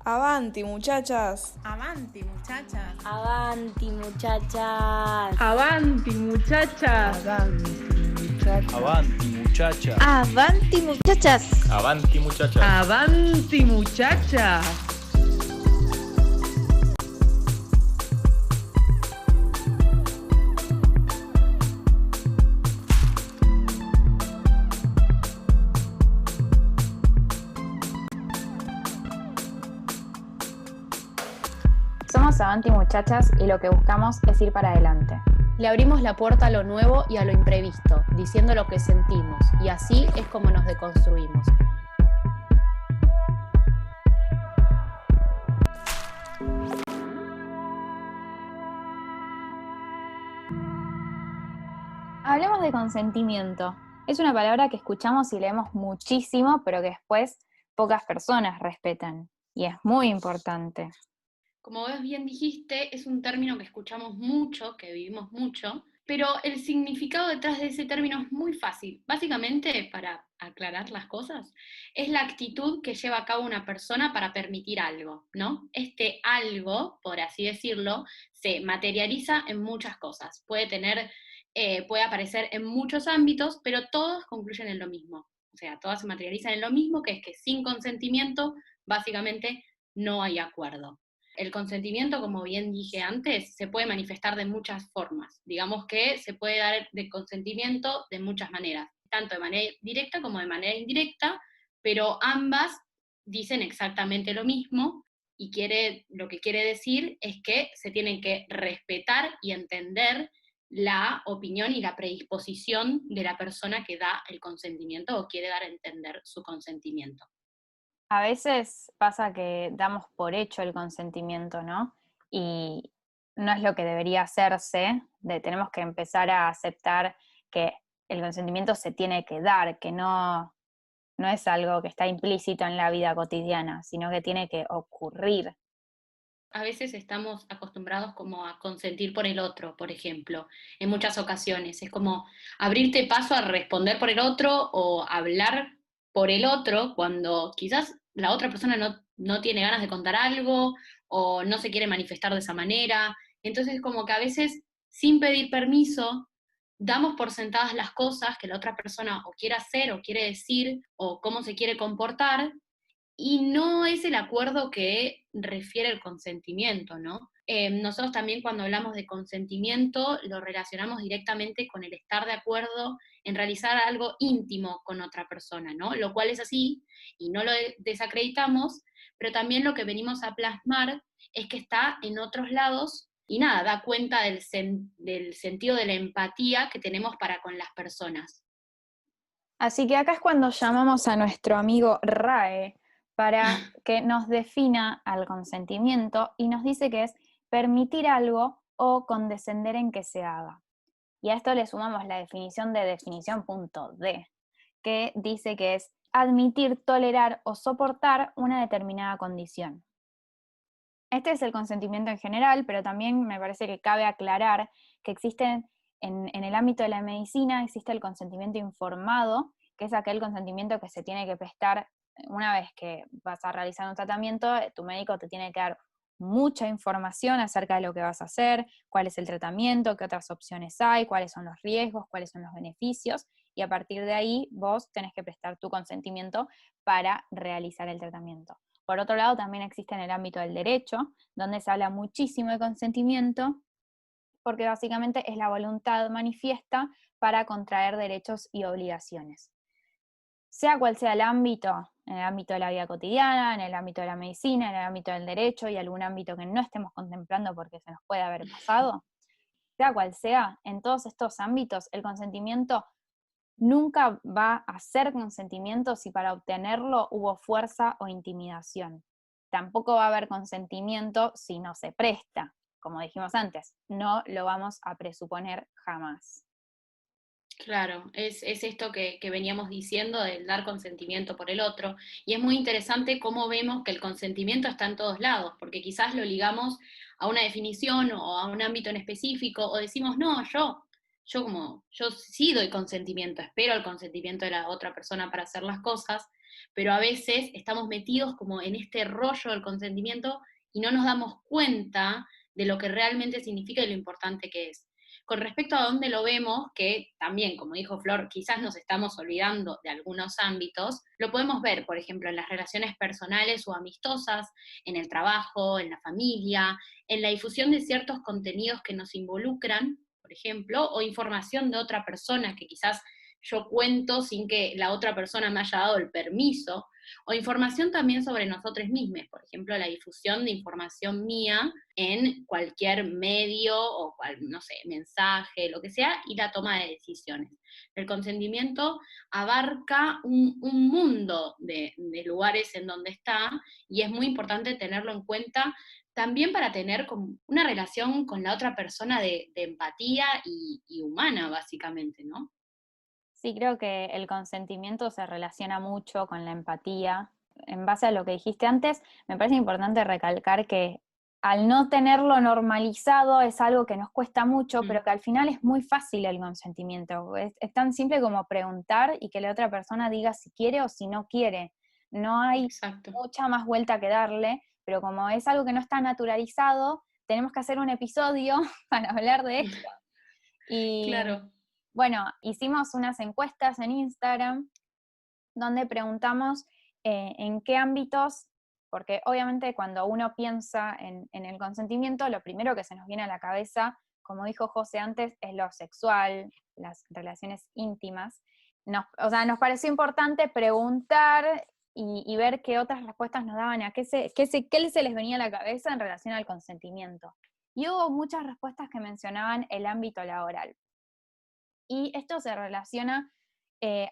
Avanti, muchachas. Avanti, muchachas. Avanti, muchachas. Avanti, muchachas. Avanti, muchachas. Avanti, muchachas. Avanti, muchachas. Avanti, muchachas. Somos Avanti Muchachas y lo que buscamos es ir para adelante. Le abrimos la puerta a lo nuevo y a lo imprevisto, diciendo lo que sentimos, y así es como nos deconstruimos. Hablemos de consentimiento. Es una palabra que escuchamos y leemos muchísimo, pero que después pocas personas respetan, y es muy importante. Como vos bien dijiste, es un término que escuchamos mucho, que vivimos mucho, pero el significado detrás de ese término es muy fácil. Básicamente, para aclarar las cosas, es la actitud que lleva a cabo una persona para permitir algo, ¿no? Este algo, por así decirlo, se materializa en muchas cosas. Puede aparecer en muchos ámbitos, pero todos concluyen en lo mismo. O sea, todas se materializan en lo mismo, que es que sin consentimiento, básicamente, no hay acuerdo. El consentimiento, como bien dije antes, se puede manifestar de muchas formas. Digamos que se puede dar de consentimiento de muchas maneras, tanto de manera directa como de manera indirecta, pero ambas dicen exactamente lo mismo y lo que quiere decir es que se tienen que respetar y entender la opinión y la predisposición de la persona que da el consentimiento o quiere dar a entender su consentimiento. A veces pasa que damos por hecho el consentimiento, ¿no? Y no es lo que debería hacerse, tenemos que empezar a aceptar que el consentimiento se tiene que dar, que no es algo que está implícito en la vida cotidiana, sino que tiene que ocurrir. A veces estamos acostumbrados como a consentir por el otro, por ejemplo, en muchas ocasiones. Es como abrirte paso a responder por el otro o hablar por el otro cuando quizás la otra persona no tiene ganas de contar algo o no se quiere manifestar de esa manera. Entonces como que a veces, sin pedir permiso, damos por sentadas las cosas que la otra persona o quiere hacer o quiere decir o cómo se quiere comportar, y no es el acuerdo que refiere el consentimiento, ¿no? Nosotros también cuando hablamos de consentimiento lo relacionamos directamente con el estar de acuerdo en realizar algo íntimo con otra persona, ¿no? Lo cual es así y no lo desacreditamos, pero también lo que venimos a plasmar es que está en otros lados y nada, da cuenta del sentido de la empatía que tenemos para con las personas. Así que acá es cuando llamamos a nuestro amigo RAE para que nos defina al consentimiento y nos dice que es permitir algo o condescender en que se haga. Y a esto le sumamos la definición de definición.d, que dice que es admitir, tolerar o soportar una determinada condición. Este es el consentimiento en general, pero también me parece que cabe aclarar que existen en el ámbito de la medicina, existe el consentimiento informado, que es aquel consentimiento que se tiene que prestar una vez que vas a realizar un tratamiento. Tu médico te tiene que dar mucha información acerca de lo que vas a hacer, cuál es el tratamiento, qué otras opciones hay, cuáles son los riesgos, cuáles son los beneficios, y a partir de ahí vos tenés que prestar tu consentimiento para realizar el tratamiento. Por otro lado, también existe en el ámbito del derecho, donde se habla muchísimo de consentimiento, porque básicamente es la voluntad manifiesta para contraer derechos y obligaciones. Sea cual sea el ámbito, en el ámbito de la vida cotidiana, en el ámbito de la medicina, en el ámbito del derecho y algún ámbito que no estemos contemplando porque se nos puede haber pasado, sea cual sea, en todos estos ámbitos el consentimiento nunca va a ser consentimiento si para obtenerlo hubo fuerza o intimidación. Tampoco va a haber consentimiento si no se presta. Como dijimos antes, no lo vamos a presuponer jamás. Claro, es esto que veníamos diciendo del dar consentimiento por el otro, y es muy interesante cómo vemos que el consentimiento está en todos lados, porque quizás lo ligamos a una definición o a un ámbito en específico, o decimos, no, yo sí doy consentimiento, espero el consentimiento de la otra persona para hacer las cosas, pero a veces estamos metidos como en este rollo del consentimiento y no nos damos cuenta de lo que realmente significa y lo importante que es. Con respecto a dónde lo vemos, que también, como dijo Flor, quizás nos estamos olvidando de algunos ámbitos, lo podemos ver, por ejemplo, en las relaciones personales o amistosas, en el trabajo, en la familia, en la difusión de ciertos contenidos que nos involucran, por ejemplo, o información de otra persona que quizás yo cuento sin que la otra persona me haya dado el permiso, o información también sobre nosotros mismos, por ejemplo, la difusión de información mía en cualquier medio o no sé, mensaje, lo que sea, y la toma de decisiones. El consentimiento abarca un mundo de lugares en donde está, y es muy importante tenerlo en cuenta también para tener como una relación con la otra persona de empatía y humana, básicamente, ¿no? Sí, creo que el consentimiento se relaciona mucho con la empatía. En base a lo que dijiste antes, me parece importante recalcar que al no tenerlo normalizado es algo que nos cuesta mucho, pero que al final es muy fácil el consentimiento. Es tan simple como preguntar y que la otra persona diga si quiere o si no quiere. No hay mucha más vuelta que darle, pero como es algo que no está naturalizado, tenemos que hacer un episodio para hablar de esto. Y claro. Bueno, hicimos unas encuestas en Instagram donde preguntamos en qué ámbitos, porque obviamente cuando uno piensa en el consentimiento, lo primero que se nos viene a la cabeza, como dijo José antes, es lo sexual, las relaciones íntimas. Nos pareció importante preguntar y ver qué otras respuestas nos daban, a qué se les venía a la cabeza en relación al consentimiento. Y hubo muchas respuestas que mencionaban el ámbito laboral. Y esto se relaciona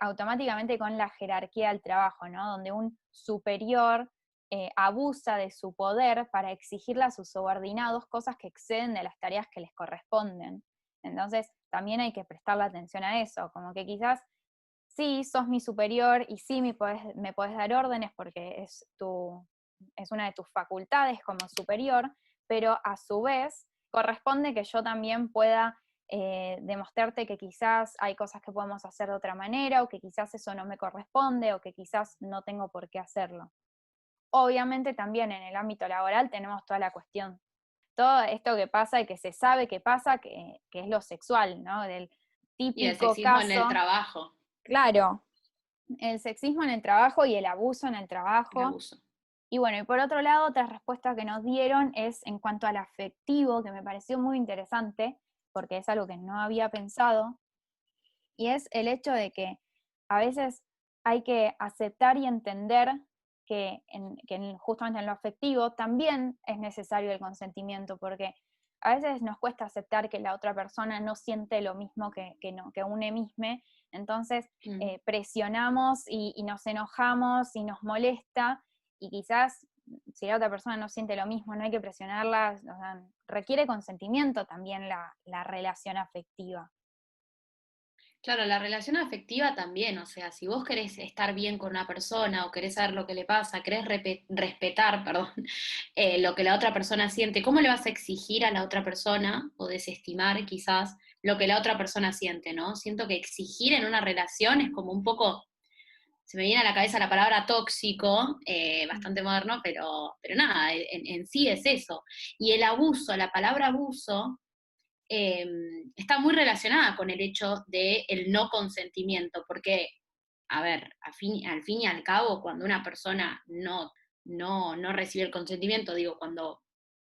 automáticamente con la jerarquía del trabajo, ¿no? Donde un superior abusa de su poder para exigirle a sus subordinados cosas que exceden de las tareas que les corresponden. Entonces, también hay que prestarle atención a eso, como que quizás sí, sos mi superior y sí me podés dar órdenes porque es una de tus facultades como superior, pero a su vez corresponde que yo también pueda demostrarte que quizás hay cosas que podemos hacer de otra manera, o que quizás eso no me corresponde, o que quizás no tengo por qué hacerlo. Obviamente también en el ámbito laboral tenemos toda la cuestión, todo esto que pasa y que se sabe que pasa, que es lo sexual, ¿no? Del típico y el sexismo caso, en el trabajo. Claro, el sexismo en el trabajo y el abuso en el trabajo. El abuso. Y bueno, y por otro lado, otra respuesta que nos dieron es en cuanto al afectivo, que me pareció muy interesante, porque es algo que no había pensado, y es el hecho de que a veces hay que aceptar y entender que justamente en lo afectivo también es necesario el consentimiento, porque a veces nos cuesta aceptar que la otra persona no siente lo mismo que uno mismo, entonces presionamos y nos enojamos y nos molesta, y quizás si la otra persona no siente lo mismo, no hay que presionarla, o sea, requiere consentimiento también la relación afectiva. Claro, la relación afectiva también, o sea, si vos querés estar bien con una persona o querés saber lo que le pasa, querés respetar, lo que la otra persona siente, ¿cómo le vas a exigir a la otra persona o desestimar quizás lo que la otra persona siente, ¿no? Siento que exigir en una relación es como un poco, se me viene a la cabeza la palabra tóxico, bastante moderno, pero nada, en sí es eso. Y el abuso, la palabra abuso, está muy relacionada con el hecho del no consentimiento, porque, a ver, al fin y al cabo, cuando una persona no recibe el consentimiento, digo, cuando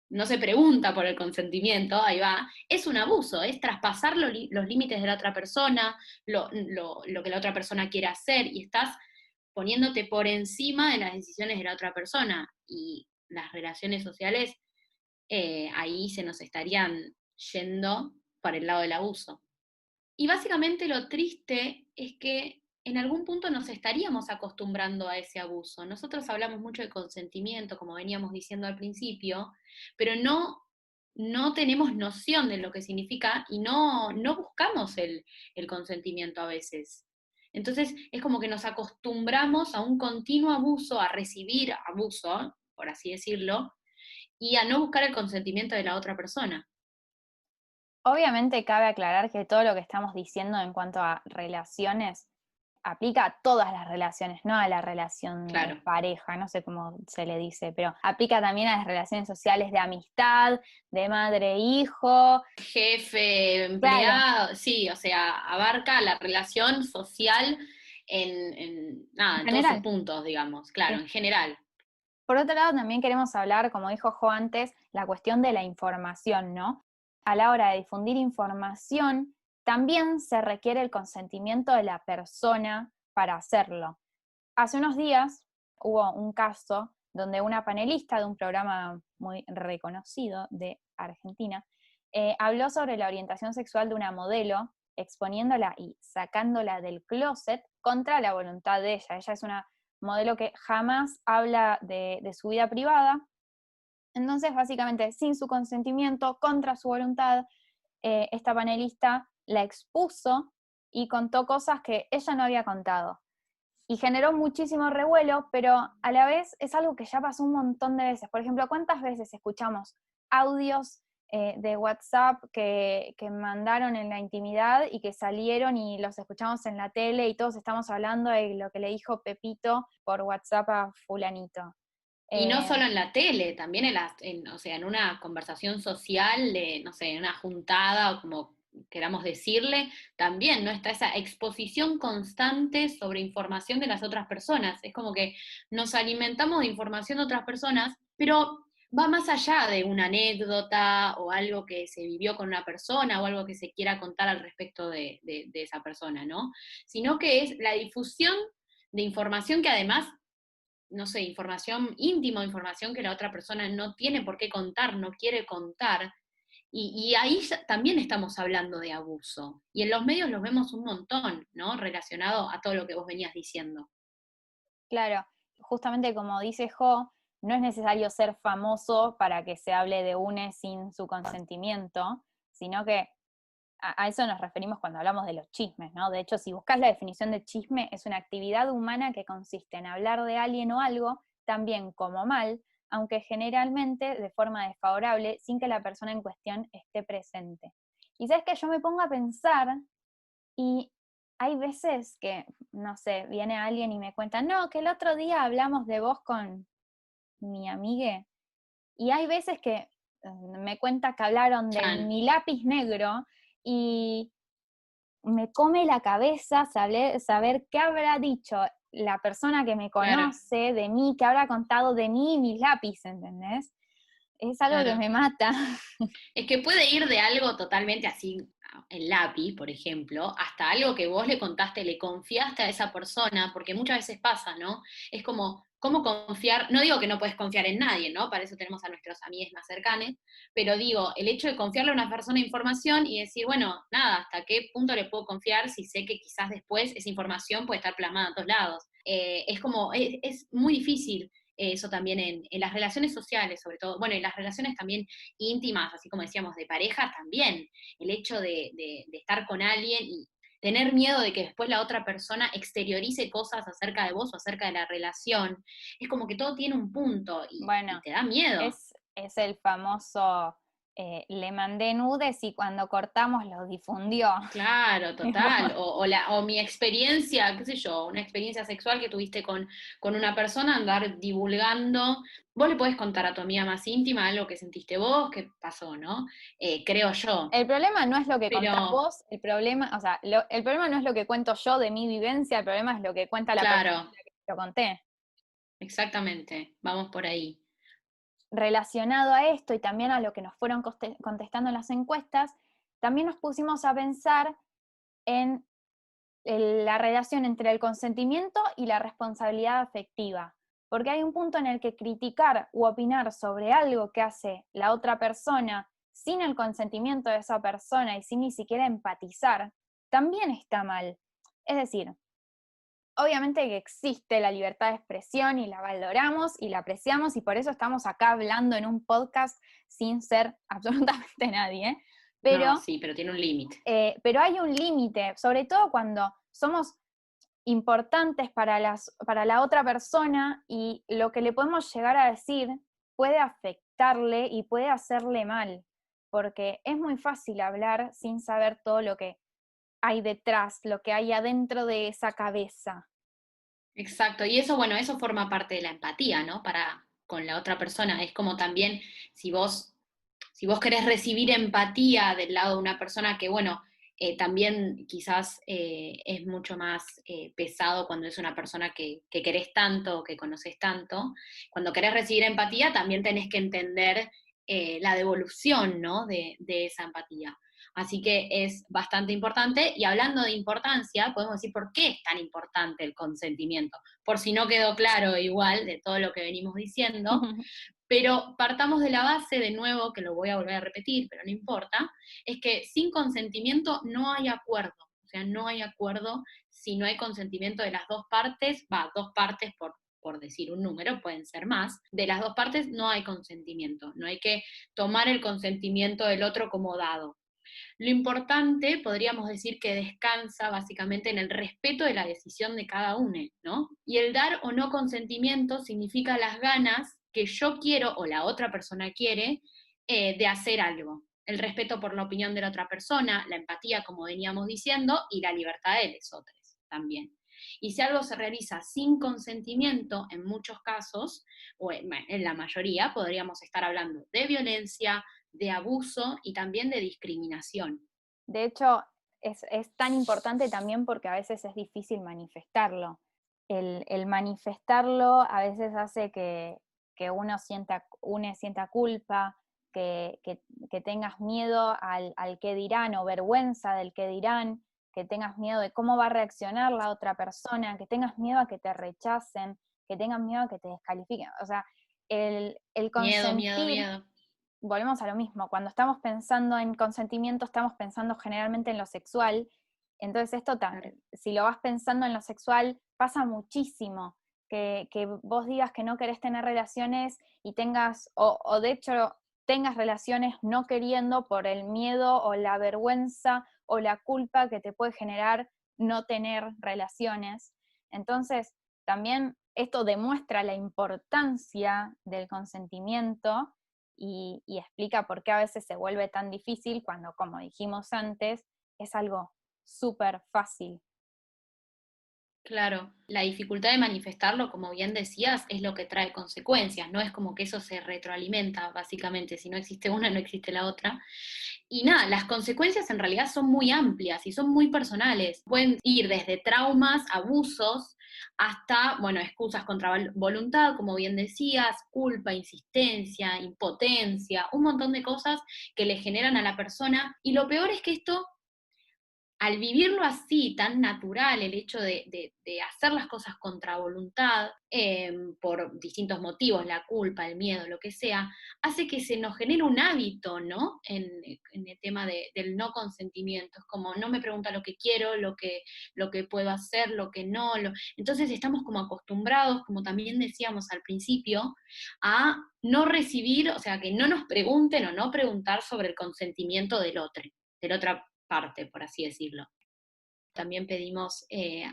no se pregunta por el consentimiento, ahí va, es un abuso, es traspasar los límites de la otra persona, lo que la otra persona quiere hacer, y estás poniéndote por encima de las decisiones de la otra persona, y las relaciones sociales ahí se nos estarían yendo para el lado del abuso. Y básicamente lo triste es que en algún punto nos estaríamos acostumbrando a ese abuso. Nosotros hablamos mucho de consentimiento, como veníamos diciendo al principio, pero no tenemos noción de lo que significa y no buscamos el consentimiento a veces. Entonces es como que nos acostumbramos a un continuo abuso, a recibir abuso, por así decirlo, y a no buscar el consentimiento de la otra persona. Obviamente cabe aclarar que todo lo que estamos diciendo en cuanto a relaciones aplica a todas las relaciones, no a la relación Claro. de pareja, no sé cómo se le dice, pero aplica también a las relaciones sociales de amistad, de madre-hijo. Jefe, empleado, sí, o sea, abarca la relación social nada, en todos sus general. puntos, digamos, claro, Sí. en general. Por otro lado, también queremos hablar, como dijo Jo antes, la cuestión de la información, ¿no? A la hora de difundir información, también se requiere el consentimiento de la persona para hacerlo. Hace unos días hubo un caso donde una panelista de un programa muy reconocido de Argentina habló sobre la orientación sexual de una modelo, exponiéndola y sacándola del closet contra la voluntad de ella. Ella es una modelo que jamás habla de su vida privada. Entonces, básicamente, sin su consentimiento, contra su voluntad, esta panelista la expuso y contó cosas que ella no había contado. Y generó muchísimo revuelo, pero a la vez es algo que ya pasó un montón de veces. Por ejemplo, ¿cuántas veces escuchamos audios de WhatsApp que mandaron en la intimidad y que salieron y los escuchamos en la tele y todos estamos hablando de lo que le dijo Pepito por WhatsApp a fulanito? Y no solo en la tele, también o sea, en una conversación social, no sé, en una juntada o como queramos decirle, también no está esa exposición constante sobre información de las otras personas. Es como que nos alimentamos de información de otras personas, pero va más allá de una anécdota o algo que se vivió con una persona o algo que se quiera contar al respecto de esa persona, ¿no? Sino que es la difusión de información que además, no sé, información íntima, información que la otra persona no tiene por qué contar, no quiere contar. Y ahí también estamos hablando de abuso. Y en los medios los vemos un montón, ¿no? Relacionado a todo lo que vos venías diciendo. Claro, justamente como dice Jo, no es necesario ser famoso para que se hable de une sin su consentimiento, sino que a eso nos referimos cuando hablamos de los chismes, ¿no? De hecho, si buscas la definición de chisme, es una actividad humana que consiste en hablar de alguien o algo, también como mal, aunque generalmente de forma desfavorable, sin que la persona en cuestión esté presente. Y sabes que yo me pongo a pensar, y hay veces que, no sé, viene alguien y me cuenta, no, que el otro día hablamos de vos con mi amigue, y hay veces que me cuenta que hablaron de Chan. mi lápiz negro, y me come la cabeza saber qué habrá dicho la persona que me conoce de mí, qué habrá contado de mí y mis lápices, ¿entendés? Es algo que Claro. me mata. Es que puede ir de algo totalmente así, el lápiz, por ejemplo, hasta algo que vos le contaste, le confiaste a esa persona, porque muchas veces pasa, ¿no? Es como, ¿cómo confiar? No digo que no puedes confiar en nadie, ¿no? Para eso tenemos a nuestros amigos más cercanos, pero digo, el hecho de confiarle a una persona información y decir, bueno, nada, ¿hasta qué punto le puedo confiar si sé que quizás después esa información puede estar plasmada en todos lados? Es como, es muy difícil eso también en las relaciones sociales, sobre todo, bueno, en las relaciones también íntimas, así como decíamos, de pareja también, el hecho de estar con alguien y tener miedo de que después la otra persona exteriorice cosas acerca de vos o acerca de la relación, es como que todo tiene un punto y, Bueno, y te da miedo. es el famoso, le mandé nudes y cuando cortamos los difundió. Claro, total. O mi experiencia, qué sé yo, una experiencia sexual que tuviste con una persona, andar divulgando. Vos le podés contar a tu amiga más íntima algo que sentiste vos, que pasó, ¿no? Creo yo. El problema no es lo que Pero, contás vos, el problema, o sea, el problema no es lo que cuento yo de mi vivencia, el problema es lo que cuenta la persona claro, a la que lo conté. exactamente, vamos por ahí. Relacionado a esto y también a lo que nos fueron contestando en las encuestas, también nos pusimos a pensar en la relación entre el consentimiento y la responsabilidad afectiva. Porque hay un punto en el que criticar u opinar sobre algo que hace la otra persona sin el consentimiento de esa persona y sin ni siquiera empatizar, también está mal. Es decir, obviamente que existe la libertad de expresión y la valoramos y la apreciamos y por eso estamos acá hablando en un podcast sin ser absolutamente nadie. Pero, No, sí, pero tiene un límite. pero hay un límite, sobre todo cuando somos importantes para la otra persona y lo que le podemos llegar a decir puede afectarle y puede hacerle mal, porque es muy fácil hablar sin saber todo lo que hay detrás, lo que hay adentro de esa cabeza. Exacto, y eso, bueno, eso forma parte de la empatía, ¿no? Con la otra persona. Es como también si vos querés recibir empatía del lado de una persona que, bueno, también quizás es mucho más pesado cuando es una persona que querés tanto, que conoces tanto. Cuando querés recibir empatía, también tenés que entender la devolución, ¿no? De esa empatía. Así que es bastante importante, y hablando de importancia, podemos decir por qué es tan importante el consentimiento, por si no quedó claro igual de todo lo que venimos diciendo, pero partamos de la base, de nuevo, que lo voy a volver a repetir, pero no importa, es que sin consentimiento no hay acuerdo, o sea, no hay acuerdo si no hay consentimiento de las dos partes, dos partes por decir un número, pueden ser más, de las dos partes no hay consentimiento, no hay que tomar el consentimiento del otro como dado. Lo importante, podríamos decir, que descansa básicamente en el respeto de la decisión de cada uno, ¿no? Y el dar o no consentimiento significa las ganas que yo quiero o la otra persona quiere de hacer algo. El respeto por la opinión de la otra persona, la empatía, como veníamos diciendo, y la libertad de los otros también. Y si algo se realiza sin consentimiento, en muchos casos, o en la mayoría, podríamos estar hablando de violencia, de abuso y también de discriminación. De hecho, es tan importante también porque a veces es difícil manifestarlo. El manifestarlo a veces hace que uno sienta culpa, que tengas miedo al qué dirán, o vergüenza del qué dirán, que tengas miedo de cómo va a reaccionar la otra persona, que tengas miedo a que te rechacen, que tengas miedo a que te descalifiquen. O sea, el consentir... Miedo. Volvemos a lo mismo, cuando estamos pensando en consentimiento estamos pensando generalmente en lo sexual, entonces esto también, si lo vas pensando en lo sexual, pasa muchísimo, que vos digas que no querés tener relaciones y tengas, o de hecho tengas relaciones no queriendo por el miedo o la vergüenza o la culpa que te puede generar no tener relaciones. Entonces, también esto demuestra la importancia del consentimiento y explica por qué a veces se vuelve tan difícil cuando, como dijimos antes, es algo súper fácil. Claro, la dificultad de manifestarlo, como bien decías, es lo que trae consecuencias, no es como que eso se retroalimenta, básicamente, si no existe una, no existe la otra. Y nada, las consecuencias en realidad son muy amplias y son muy personales. Pueden ir desde traumas, abusos, hasta, bueno, excusas contra voluntad, como bien decías, culpa, insistencia, impotencia, un montón de cosas que le generan a la persona. Y lo peor es que esto, al vivirlo así, tan natural, el hecho de hacer las cosas contra voluntad, por distintos motivos, la culpa, el miedo, lo que sea, hace que se nos genere un hábito, ¿no? En el tema del no consentimiento. Es como, no me pregunta lo que quiero, lo que puedo hacer, lo que no. Entonces estamos como acostumbrados, como también decíamos al principio, a no recibir, o sea, que no nos pregunten o no preguntar sobre el consentimiento del otro, de la otra parte, por así decirlo. También pedimos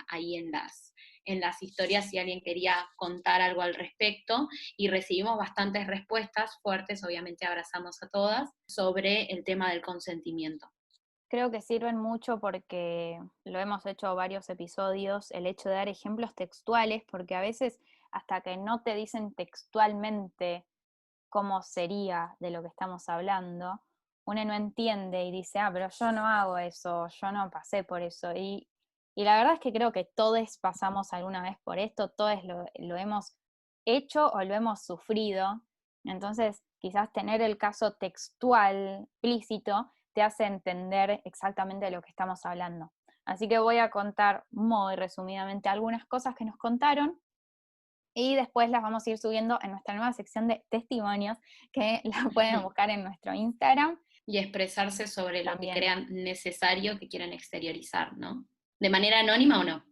ahí en las historias si alguien quería contar algo al respecto, y recibimos bastantes respuestas fuertes, obviamente abrazamos a todas, sobre el tema del consentimiento. Creo que sirven mucho porque lo hemos hecho varios episodios, el hecho de dar ejemplos textuales, porque a veces hasta que no te dicen textualmente cómo sería de lo que estamos hablando, uno no entiende y dice, pero yo no hago eso, yo no pasé por eso. Y la verdad es que creo que todos pasamos alguna vez por esto, todos lo hemos hecho o lo hemos sufrido. Entonces, quizás tener el caso textual, explícito, te hace entender exactamente de lo que estamos hablando. Así que voy a contar muy resumidamente algunas cosas que nos contaron, y después las vamos a ir subiendo en nuestra nueva sección de testimonios, que la pueden buscar en nuestro Instagram. Y expresarse sobre También. Lo que crean necesario, que quieran exteriorizar, ¿no? ¿De manera anónima o no?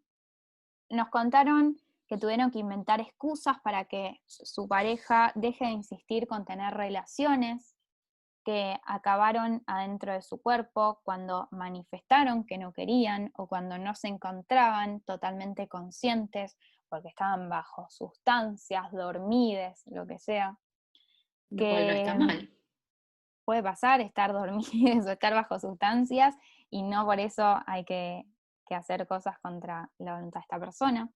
Nos contaron que tuvieron que inventar excusas para que su pareja deje de insistir con tener relaciones, que acabaron adentro de su cuerpo cuando manifestaron que no querían o cuando no se encontraban totalmente conscientes porque estaban bajo sustancias, dormides, lo que sea. Lo cual no está mal. puede pasar estar dormidos o estar bajo sustancias y no por eso hay que hacer cosas contra la voluntad de esta persona.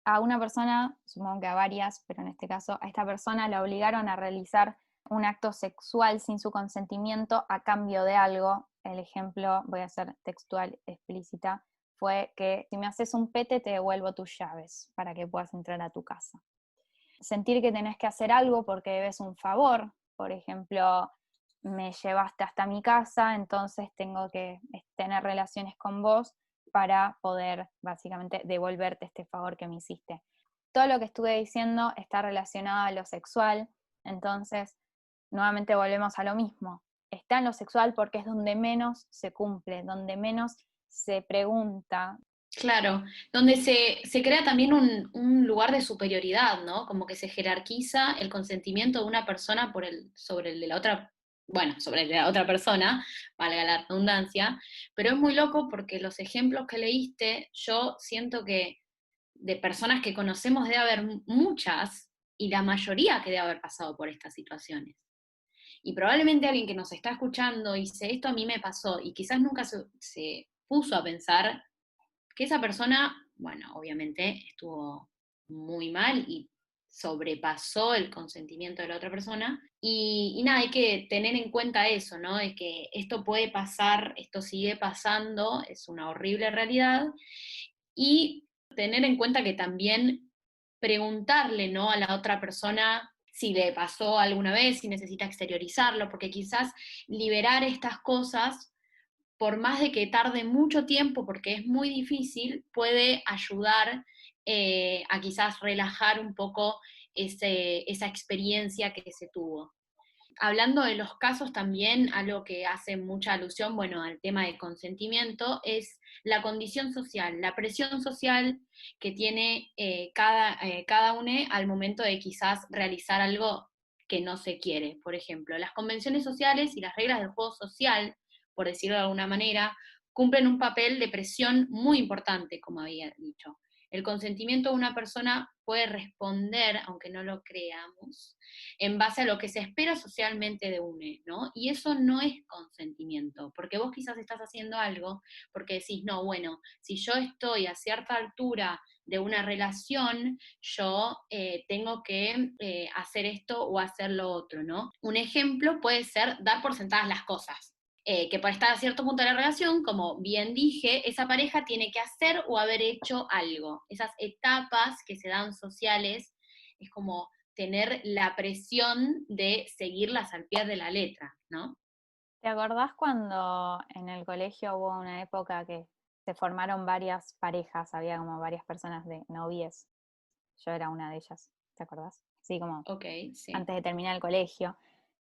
A una persona, supongo que a varias, pero en este caso a esta persona la obligaron a realizar un acto sexual sin su consentimiento a cambio de algo. El ejemplo, voy a ser textual, explícita, fue que si me haces un pete te devuelvo tus llaves para que puedas entrar a tu casa. Sentir que tenés que hacer algo porque debes un favor, por ejemplo, me llevaste hasta mi casa, entonces tengo que tener relaciones con vos para poder básicamente devolverte este favor que me hiciste. Todo lo que estuve diciendo está relacionado a lo sexual, entonces nuevamente volvemos a lo mismo. Está en lo sexual porque es donde menos se cumple, donde menos se pregunta. Claro, donde se crea también un lugar de superioridad, ¿no? Como que se jerarquiza el consentimiento de una persona sobre el de la otra, bueno, sobre el de la otra persona, valga la redundancia, pero es muy loco porque los ejemplos que leíste, yo siento que de personas que conocemos debe haber muchas, y la mayoría que debe haber pasado por estas situaciones. Y probablemente alguien que nos está escuchando dice, esto a mí me pasó, y quizás nunca se puso a pensar que esa persona, bueno, obviamente estuvo muy mal y sobrepasó el consentimiento de la otra persona. Y nada, hay que tener en cuenta eso, ¿no? De que esto puede pasar, esto sigue pasando, es una horrible realidad. Y tener en cuenta que también preguntarle, ¿no?, a la otra persona si le pasó alguna vez, si necesita exteriorizarlo, porque quizás liberar estas cosas, por más de que tarde mucho tiempo, porque es muy difícil, puede ayudar a quizás relajar un poco esa experiencia que se tuvo. Hablando de los casos también, algo que hace mucha alusión, bueno, al tema de consentimiento, es la condición social, la presión social que tiene cada uno al momento de quizás realizar algo que no se quiere. Por ejemplo, las convenciones sociales y las reglas del juego social, por decirlo de alguna manera, cumplen un papel de presión muy importante, como había dicho. El consentimiento de una persona puede responder, aunque no lo creamos, en base a lo que se espera socialmente de uno, ¿no? Y eso no es consentimiento, porque vos quizás estás haciendo algo porque decís, no, bueno, si yo estoy a cierta altura de una relación, yo tengo que hacer esto o hacer lo otro, ¿no? Un ejemplo puede ser dar por sentadas las cosas. Que por estar a cierto punto de la relación, como bien dije, esa pareja tiene que hacer o haber hecho algo. Esas etapas que se dan sociales es como tener la presión de seguirlas al pie de la letra, ¿no? ¿Te acordás cuando en el colegio hubo una época que se formaron varias parejas, había como varias personas de novies? Yo era una de ellas, ¿te acordás? Sí, como Sí. Antes de terminar el colegio.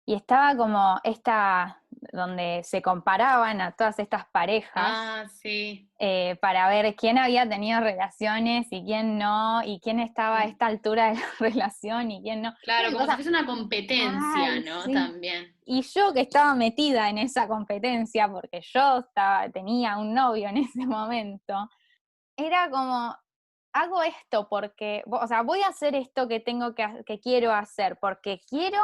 Y estaba como donde se comparaban a todas estas parejas Sí. Para ver quién había tenido relaciones y quién no, y quién estaba a esta altura de la relación y quién no. Claro, como si fuese una competencia, ¿no? Sí. También. Y yo que estaba metida en esa competencia, porque yo tenía un novio en ese momento, era como, hago esto porque, o sea, voy a hacer esto que quiero hacer, porque quiero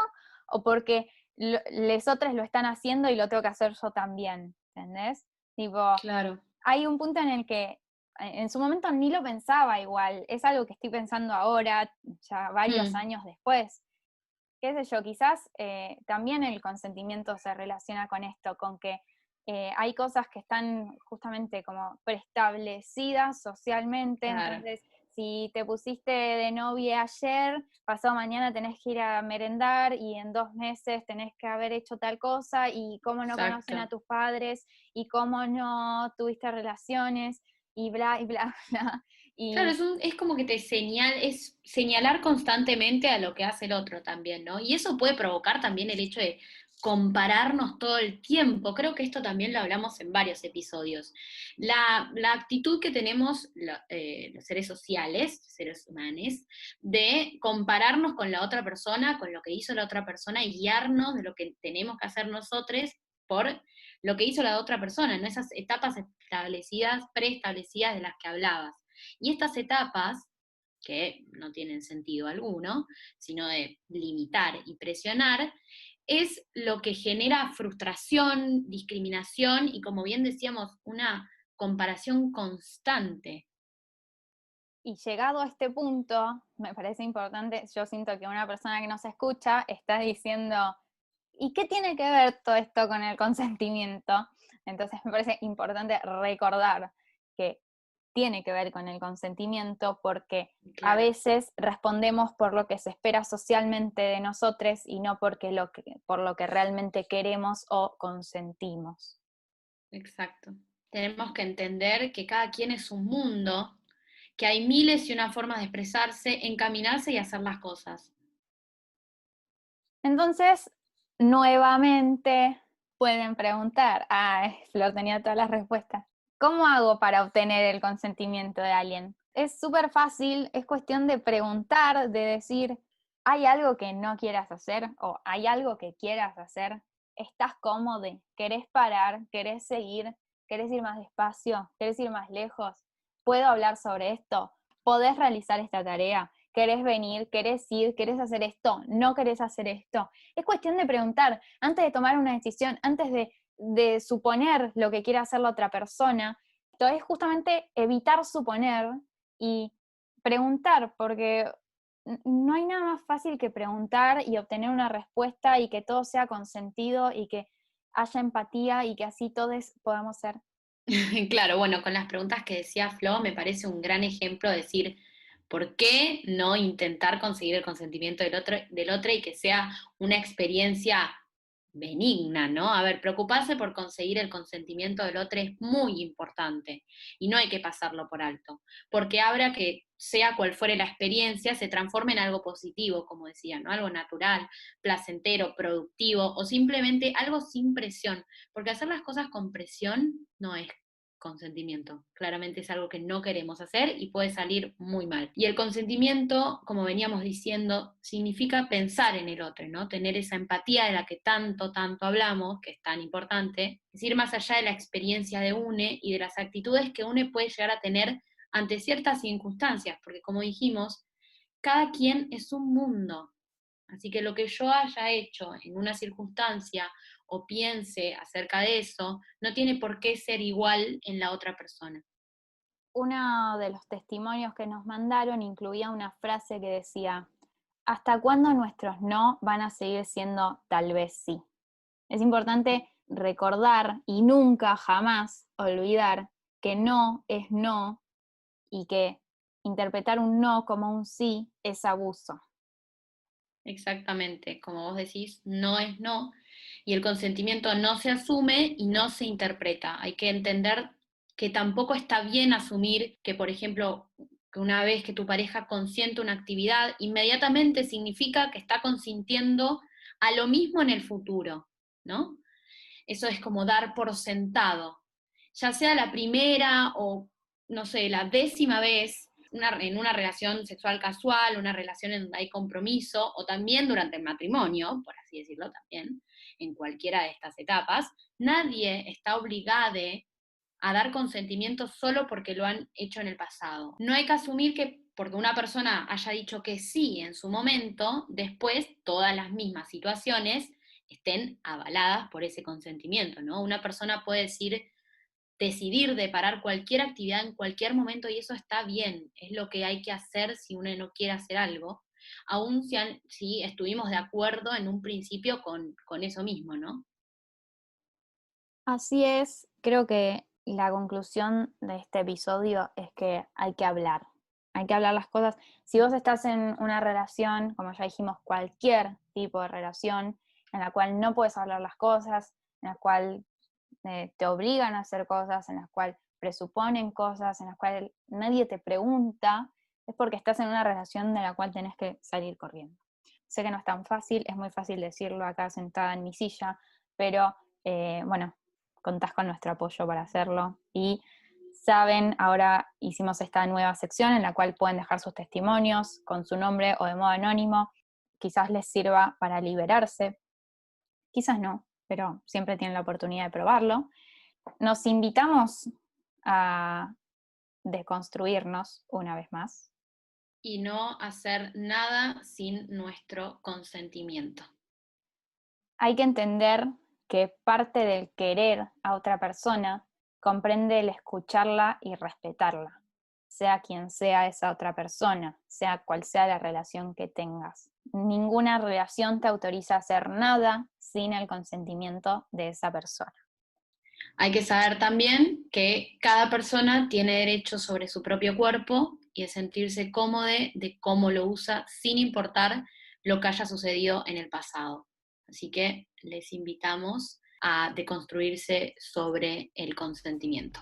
o porque les otros lo están haciendo y lo tengo que hacer yo también, ¿entendés? Tipo, claro. Hay un punto en el que en su momento ni lo pensaba igual, es algo que estoy pensando ahora, ya varios años después. Qué sé yo, quizás también el consentimiento se relaciona con esto, con que hay cosas que están justamente como preestablecidas socialmente, Claro. entonces si te pusiste de novia ayer, pasado mañana tenés que ir a merendar y en 2 meses tenés que haber hecho tal cosa y cómo no Exacto. conocen a tus padres y cómo no tuviste relaciones y bla, y bla, bla. Y claro, es como que es señalar constantemente a lo que hace el otro también, ¿no? Y eso puede provocar también el hecho de compararnos todo el tiempo. Creo que esto también lo hablamos en varios episodios. La actitud que tenemos los seres sociales, seres humanos, de compararnos con la otra persona, con lo que hizo la otra persona y guiarnos de lo que tenemos que hacer nosotros por lo que hizo la otra persona, ¿no? Esas etapas preestablecidas de las que hablabas. Y estas etapas, que no tienen sentido alguno, sino de limitar y presionar, es lo que genera frustración, discriminación y, como bien decíamos, una comparación constante. Y llegado a este punto, me parece importante, yo siento que una persona que nos escucha está diciendo, ¿y qué tiene que ver todo esto con el consentimiento? Entonces me parece importante recordar que tiene que ver con el consentimiento porque a Claro. veces respondemos por lo que se espera socialmente de nosotros y no por lo que realmente queremos o consentimos. Exacto. Tenemos que entender que cada quien es un mundo, que hay miles y una formas de expresarse, encaminarse y hacer las cosas. Entonces, nuevamente pueden preguntar, Flor tenía todas las respuestas, ¿cómo hago para obtener el consentimiento de alguien? Es súper fácil, es cuestión de preguntar, de decir, ¿hay algo que no quieras hacer? ¿O hay algo que quieras hacer? ¿Estás cómodo? ¿Querés parar? ¿Querés seguir? ¿Querés ir más despacio? ¿Querés ir más lejos? ¿Puedo hablar sobre esto? ¿Podés realizar esta tarea? ¿Querés venir? ¿Querés ir? ¿Querés hacer esto? ¿No querés hacer esto? Es cuestión de preguntar, antes de tomar una decisión, antes de suponer lo que quiere hacer la otra persona. Esto es justamente evitar suponer y preguntar, porque no hay nada más fácil que preguntar y obtener una respuesta y que todo sea consentido y que haya empatía y que así todos podamos ser. Claro, bueno, con las preguntas que decía Flo, me parece un gran ejemplo decir, ¿por qué no intentar conseguir el consentimiento del otro y que sea una experiencia benigna, ¿no? A ver, preocuparse por conseguir el consentimiento del otro es muy importante y no hay que pasarlo por alto, porque habrá que, sea cual fuere la experiencia, se transforme en algo positivo, como decía, ¿no? Algo natural, placentero, productivo o simplemente algo sin presión, porque hacer las cosas con presión no es consentimiento. Claramente es algo que no queremos hacer y puede salir muy mal. Y el consentimiento, como veníamos diciendo, significa pensar en el otro, ¿no? Tener esa empatía de la que tanto hablamos, que es tan importante, es ir más allá de la experiencia de UNE y de las actitudes que UNE puede llegar a tener ante ciertas circunstancias, porque como dijimos, cada quien es un mundo. Así que lo que yo haya hecho en una circunstancia o piense acerca de eso, no tiene por qué ser igual en la otra persona. Uno de los testimonios que nos mandaron incluía una frase que decía, ¿hasta cuándo nuestros no van a seguir siendo tal vez sí? Es importante recordar y nunca, jamás olvidar que no es no y que interpretar un no como un sí es abuso. Exactamente, como vos decís, no es no, y el consentimiento no se asume y no se interpreta. Hay que entender que tampoco está bien asumir que, por ejemplo, que una vez que tu pareja consiente una actividad, inmediatamente significa que está consintiendo a lo mismo en el futuro, ¿no? Eso es como dar por sentado. Ya sea la primera o, no sé, la 10ª vez en una relación sexual casual, una relación en donde hay compromiso, o también durante el matrimonio, por así decirlo también, en cualquiera de estas etapas, nadie está obligado a dar consentimiento solo porque lo han hecho en el pasado. No hay que asumir que porque una persona haya dicho que sí en su momento, después todas las mismas situaciones estén avaladas por ese consentimiento, ¿no? Una persona puede decidir de parar cualquier actividad en cualquier momento y eso está bien, es lo que hay que hacer si uno no quiere hacer algo, aun si estuvimos de acuerdo en un principio con eso mismo, ¿no? Así es, creo que la conclusión de este episodio es que hay que hablar las cosas. Si vos estás en una relación, como ya dijimos, cualquier tipo de relación, en la cual no puedes hablar las cosas, en la cual te obligan a hacer cosas, en las cuales presuponen cosas, en las cuales nadie te pregunta, es porque estás en una relación de la cual tenés que salir corriendo. Sé que no es tan fácil, es muy fácil decirlo acá sentada en mi silla, pero bueno, contás con nuestro apoyo para hacerlo. Y saben, ahora hicimos esta nueva sección en la cual pueden dejar sus testimonios con su nombre o de modo anónimo. Quizás les sirva para liberarse, quizás no, pero siempre tienen la oportunidad de probarlo. Nos invitamos a desconstruirnos una vez más. Y no hacer nada sin nuestro consentimiento. hay que entender que parte del querer a otra persona comprende el escucharla y respetarla, sea quien sea esa otra persona, sea cual sea la relación que tengas. Ninguna relación te autoriza a hacer nada sin el consentimiento de esa persona. Hay que saber también que cada persona tiene derecho sobre su propio cuerpo y de sentirse cómodo de cómo lo usa sin importar lo que haya sucedido en el pasado. Así que les invitamos a deconstruirse sobre el consentimiento.